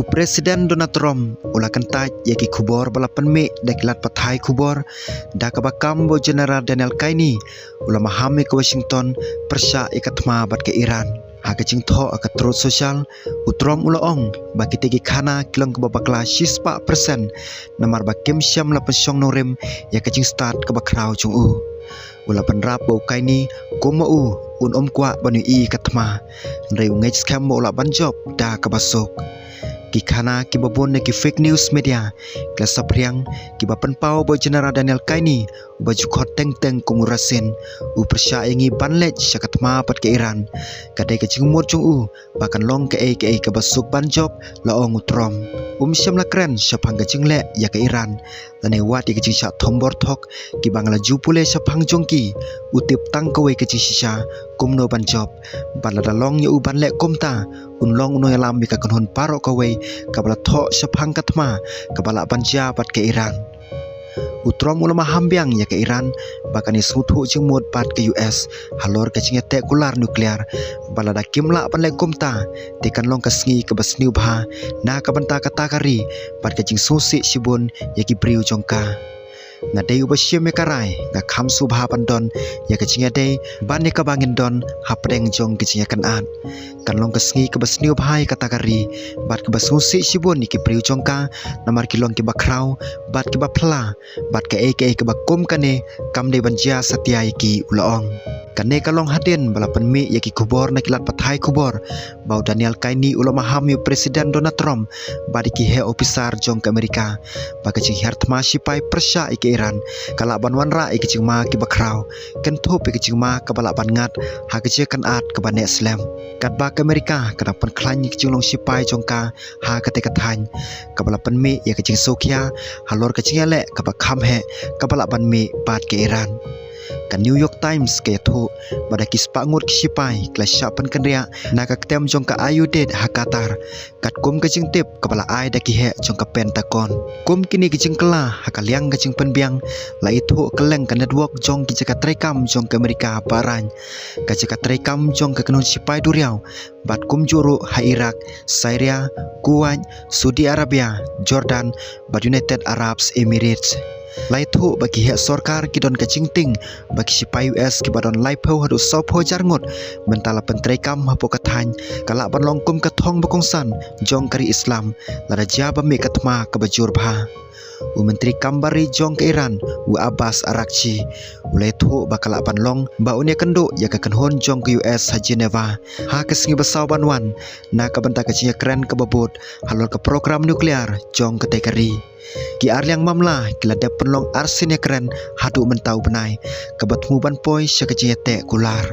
Presiden Donald Trump ulah kentaj yaki kubor balapan mek dakilat pathai kubor da kabakam bo General Daniel Kaini ulah mahami ke Washington persya ikatma bat ke Iran ha kecing tho akat terus sosial utrom ulah ong baki tegi khana kilong ke babakla 6% namar bakim syam la pensyong norem ya kecing start ke bakrau chung u ulah penrap bo Kaini komau un kwa banu I katma ndai ngej scam bo ulah banjob da kabasok ki khana ki babon ki fake news media kelas sapriang ki bapen pau bo General Daniel Kaini baju khot teng kumurasin u persya ingi banlej syakatma pat ke Iran kadai ke cingmur chung u bahkan long ke ke basuk banjob laong utrom syam la kren syapang ke cingle ya ke Iran lane wat ke cing syak thombor thok ki bangla ju pule syapang jongki utip tang kowe ke cing sisa kumno banjob balada long yu banlek komta long uno yalam bika kanhon paro kowe kabala thok syapang katma kabala banja pat ke Iran utrom ulama hambiang ya ke Iran bahkan isuthu jengmut pat ke US halor ke cinga tek kular nuklear balada kimla panlek komta tekan long kasngi ke basniu bha na ka banta kata kari pat ke cing susi sibun ya ki priu jongka ngadai ubasye mekarai nga kham subha pandon ya ke cinga dei ban ne ka bangin don hapdeng jong ke cinga kanat kan long kasngi ke basniu bhai kata kari bat ke basusi sibun ki priu jongka namar ki long ki bakrau bat ki bapla bat ke ke bakum kane kam de banja satya ki ulaong kane kalong haden balapan mi yaki kubor na kilat pathai kubor bau Daniel Kaini ulama hami Presiden Donald Trump badi ki he officer jong ke Amerika baka cing hartma sipai persya ke Iran kala banwan ra ke cing ma ki bakrau ken thop ke cing ma ka bala ban ngat ha ke kan at ke ban Islam kat ba ke Amerika kada pan khlan ki cing long sipai jongka ha ke te kathan ka balapan mi ya ke cing sokia halor ke cing le ka ba kham he ka bala ban mi pat ke Iran kan New York Times ke thu bada kispa ngur kisipai kelas syapan kenria naga ketem jong ka ayudet hakatar kat kum ke jing tip kepala ai daki he jong ka Pentagon kum kini ke jing kela hakaliang ke jing penbiang la itu keleng ke network jong ki jaka trekam jong ke Amerika barang ka jaka trekam jong ke kenun sipai duriau bat kum juru ha Iraq Syria Kuwait Saudi Arabia Jordan bat United Arab Emirates laitu bagi hak sorkar kidon kacingting bagi sipai US kibadon laipo hadu sopo jarngut mentala pentrekam hapo kathan kala ban longkum kathong bakongsan jong kari Islam lada jaba mi katma kabajur bha Menteri Kambari jong ke Iran Abbas Arakchi ulaitu bakala ban long ba unia kenduk ya ka kenhon jong ke US ha Geneva ha kesengi besau banwan na ka banta kecinya keren kebabut halor ke program nuklear jong ke tekari ki arliang mamla kila de penlong arsin ya keren hadu mentau benai kebat muban poi syakecinya tek kular